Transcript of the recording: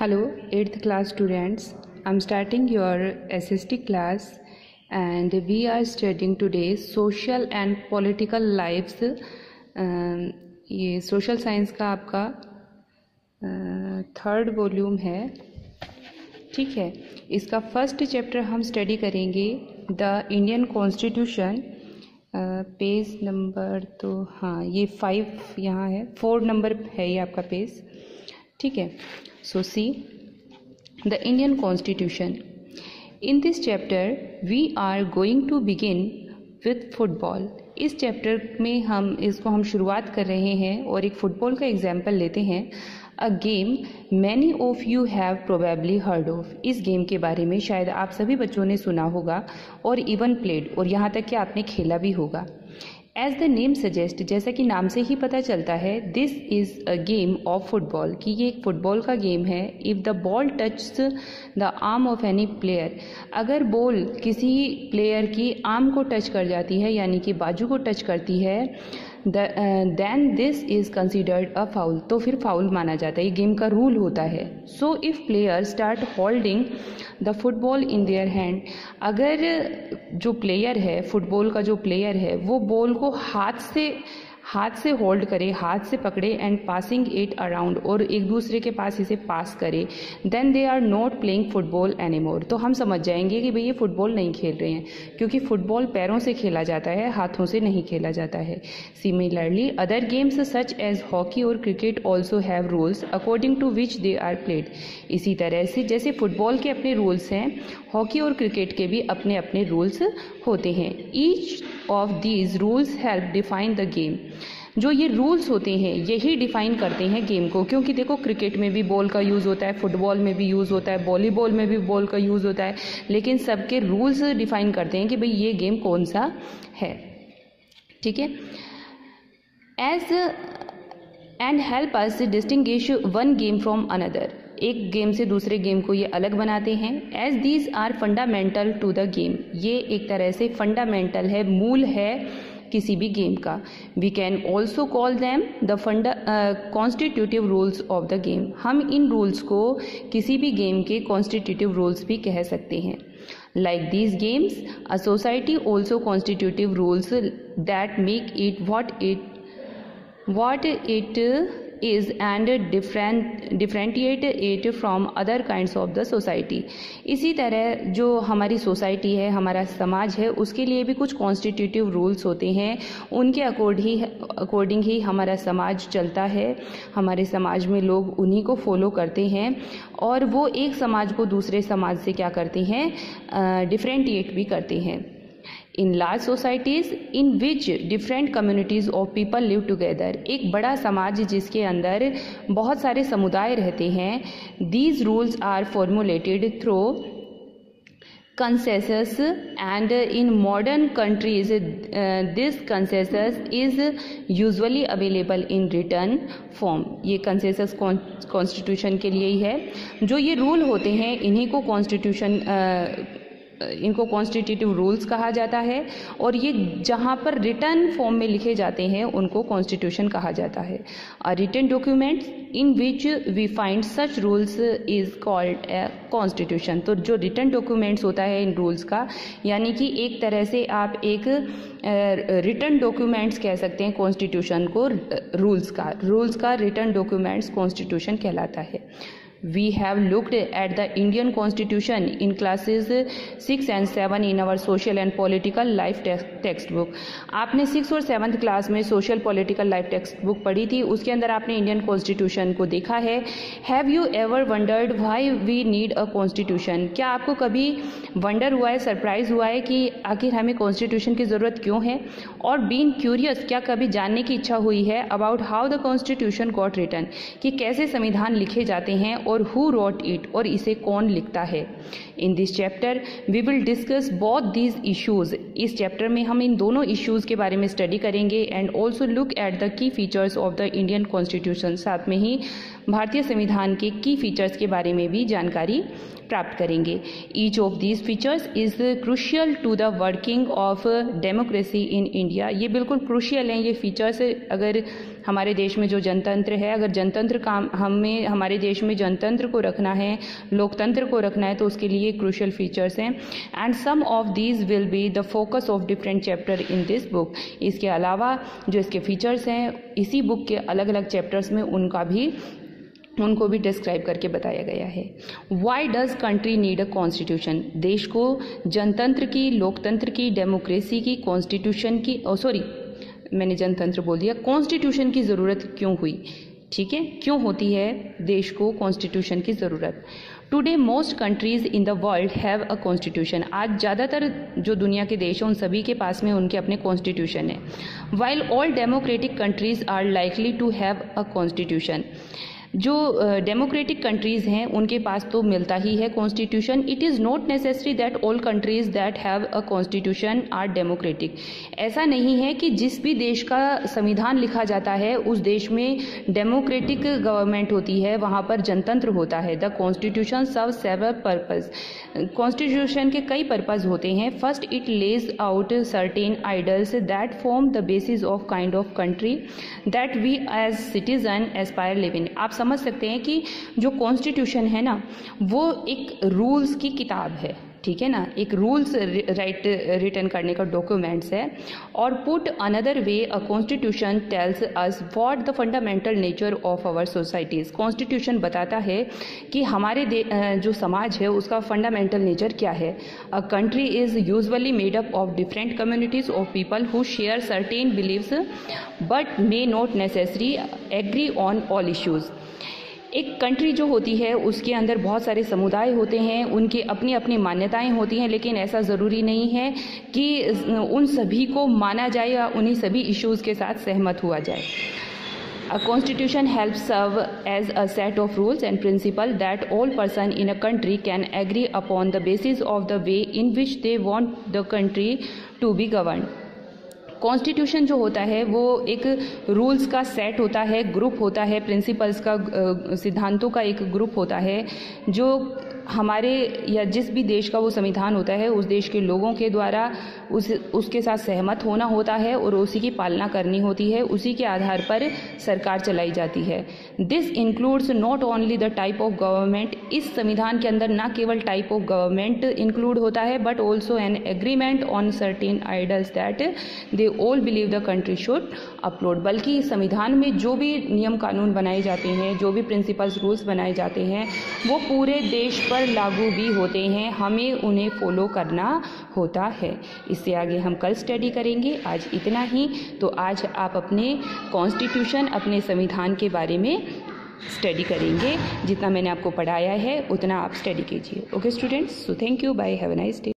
Hello, 8th class students. I'm starting your SST class and we are studying today social and political lives. ये social science का आपका third volume है, ठीक है। इसका first chapter हम स्टडी करेंगे the Indian constitution. Page number तो हाँ ये 5 यहाँ है, 4 नंबर है ये आपका पेज, ठीक है। So see the Indian Constitution. In this chapter we are going to begin with football. इस चैप्टर में हम शुरुआत कर रहे हैं और एक फुटबॉल का एग्जाम्पल लेते हैं। A game many of you have probably heard of. इस गेम के बारे में शायद आप सभी बच्चों ने सुना होगा और इवन प्लेड, और यहाँ तक कि आपने खेला भी होगा। एज द नेम सजेस्ट, जैसा कि नाम से ही पता चलता है, this is a game of football, कि ये एक फुटबॉल का गेम है। If the ball touch the arm of any player, अगर बॉल किसी प्लेयर की आर्म को टच कर जाती है यानी कि बाजू को टच करती है, then this is considered a foul, तो फिर फाउल माना जाता है। ये गेम का रूल होता है। So if player start holding the football in their hand, अगर जो प्लेयर है, फुटबॉल का जो प्लेयर है, वो बॉल को हाथ से होल्ड करे, हाथ से पकड़े, एंड पासिंग इट अराउंड, और एक दूसरे के पास इसे पास करे, then they are not playing football anymore, तो हम समझ जाएंगे कि भाई ये फुटबॉल नहीं खेल रहे हैं, क्योंकि फुटबॉल पैरों से खेला जाता है, हाथों से नहीं खेला जाता है। Similarly other games such as hockey और cricket also have rules according to which they are played. इसी तरह से जैसे फुटबॉल के अपने रूल्स हैं, हॉकी और क्रिकेट के भी अपने अपने रूल्स होते हैं। Each of these rules help define the game, जो ये रूल्स होते हैं यही डिफाइन करते हैं गेम को, क्योंकि देखो क्रिकेट में भी बॉल का यूज़ होता है, फुटबॉल में भी यूज़ होता है, वॉलीबॉल में भी बॉल का यूज़ होता है, लेकिन सबके रूल्स डिफाइन करते हैं कि भाई ये गेम कौन सा है, ठीक है। As and help us distinguish one game from another, एक गेम से दूसरे गेम को ये अलग बनाते हैं। As these are fundamental to the game, ये एक तरह से फंडामेंटल है, मूल है किसी भी गेम का। We can also call them the constitutive rules of the game, हम इन रूल्स को किसी भी गेम के कॉन्स्टिट्यूटिव रूल्स भी कह सकते हैं। Like these games, a society also constitutive rules that make it what it is and differentiate it from other kinds of the society. इसी तरह जो हमारी सोसाइटी है, हमारा समाज है, उसके लिए भी कुछ कॉन्स्टिट्यूटिव रूल्स होते हैं, उनके अकॉर्डिंग ही हमारा समाज चलता है, हमारे समाज में लोग उन्हीं को फॉलो करते हैं, और वो एक समाज को दूसरे समाज से क्या करते हैं, डिफरेंटिएट भी करते हैं। In large societies in which different communities of people live together, एक बड़ा समाज जिसके अंदर बहुत सारे समुदाय रहते हैं, these rules are formulated through consensus and in modern countries this consensus is usually available in written form. ये कंसेंसस कॉन्स्टिट्यूशन के लिए ही है। जो ये रूल होते हैं इनको कॉन्स्टिट्यूटिव रूल्स कहा जाता है, और ये जहाँ पर रिटर्न फॉर्म में लिखे जाते हैं उनको कॉन्स्टिट्यूशन कहा जाता है। A written documents in which we find such rules is called a constitution. तो जो रिटन डॉक्यूमेंट्स होता है इन रूल्स का, यानी कि एक तरह से आप एक रिटन डॉक्यूमेंट्स कह सकते हैं कॉन्स्टिट्यूशन को, रूल्स का रिटन डॉक्यूमेंट्स कॉन्स्टिट्यूशन कहलाता है। We have looked at the Indian Constitution in classes 6 and 7 in our social and political life textbook. आपने 6th और 7th क्लास में social political life text book पढ़ी थी, उसके अंदर आपने इंडियन कॉन्स्टिट्यूशन को देखा है। Have you ever wondered why we need a constitution, क्या आपको कभी वंडर हुआ है, सरप्राइज हुआ है कि आखिर हमें कॉन्स्टिट्यूशन की ज़रूरत क्यों है? और बीइंग क्यूरियस, क्या कभी जानने की इच्छा हुई है about how the constitution got written, कि कैसे संविधान लिखे जाते हैं और हु रोट इट, और इसे कौन लिखता है। In this chapter we will discuss both these issues, इस चैप्टर में हम इन दोनों इश्यूज के बारे में स्टडी करेंगे, and also look at the key features of the Indian constitution, साथ में ही भारतीय संविधान के की फीचर्स के बारे में भी जानकारी प्राप्त करेंगे। Each of these features is crucial to the working of democracy in India, ये बिल्कुल क्रूशियल हैं ये फीचर्स, अगर हमारे देश में जो जनतंत्र है, अगर जनतंत्र काम हमें हमारे देश में जनतंत्र को रखना है, लोकतंत्र को रखना है, तो उसके लिए क्रूशियल फीचर्स हैं। And some of these will be the focus of different chapter in this book. इसके अलावा जो इसके फीचर्स हैं इसी बुक के अलग अलग चैप्टर्स में उनको भी डिस्क्राइब करके बताया गया है। Why does country need a constitution? देश को जनतंत्र की, लोकतंत्र की, डेमोक्रेसी की, कॉन्स्टिट्यूशन की, मैंने जनतंत्र बोल दिया, कॉन्स्टिट्यूशन की ज़रूरत क्यों हुई? ठीक है, क्यों होती है देश को कॉन्स्टिट्यूशन की ज़रूरत? Today most countries in the world have a constitution. आज ज़्यादातर जो दुनिया के देश हैं उन सभी के पास में उनके अपने कॉन्स्टिट्यूशन है। While all democratic countries are likely to have a constitution. जो डेमोक्रेटिक कंट्रीज़ हैं उनके पास तो मिलता ही है constitution. It is not necessary that all countries that have a constitution are democratic. ऐसा नहीं है कि जिस भी देश का संविधान लिखा जाता है उस देश में डेमोक्रेटिक गवर्नमेंट होती है, वहाँ पर जनतंत्र होता है। The constitution serve several purpose. Constitution के कई पर्पज़ होते हैं। First, it lays out certain ideals that form the basis of kind of country that we as citizen aspire live in. आप समझ सकते हैं कि जो कॉन्स्टिट्यूशन है ना, वो एक रूल्स की किताब है, ठीक है ना, एक रूल्स रिटर्न करने का डॉक्यूमेंट्स है। और put another way, a constitution tells us what the fundamental nature of our societies. Constitution बताता है कि हमारे जो समाज है उसका फंडामेंटल नेचर क्या है। A country is usually made up of different communities of people who share certain beliefs but may not necessary agree on all issues. एक कंट्री जो होती है उसके अंदर बहुत सारे समुदाय होते हैं, उनकी अपनी अपनी मान्यताएं होती हैं, लेकिन ऐसा ज़रूरी नहीं है कि उन सभी को माना जाए या उन्हीं सभी इश्यूज़ के साथ सहमत हुआ जाए। A constitution helps serve as a set of rules and principles that all person in a country can agree upon the basis of the way in which they want the country to be governed. Constitution जो होता है वो एक rules का set होता है, group होता है, प्रिंसिपल्स का, सिद्धांतों का एक ग्रुप होता है जो हमारे या जिस भी देश का वो संविधान होता है उस देश के लोगों के द्वारा उसके साथ सहमत होना होता है और उसी की पालना करनी होती है। उसी के आधार पर सरकार चलाई जाती है। This includes not only the type of government. इस संविधान के अंदर ना केवल टाइप ऑफ गवर्नमेंट इंक्लूड होता है but also an agreement on certain ideals that they all believe the country should upload. बल्कि संविधान में जो भी नियम कानून बनाए जाते हैं, जो भी प्रिंसिपल्स रूल्स बनाए जाते हैं, वो पूरे देश पर लागू भी होते हैं, हमें उन्हें फॉलो करना होता है। इससे आगे हम कल स्टडी करेंगे। आज इतना ही। तो आज आप अपने कॉन्स्टिट्यूशन, अपने संविधान के बारे में स्टडी करेंगे। जितना मैंने आपको पढ़ाया है उतना आप स्टडी कीजिए। Okay students, so thank you, bye, have a nice day.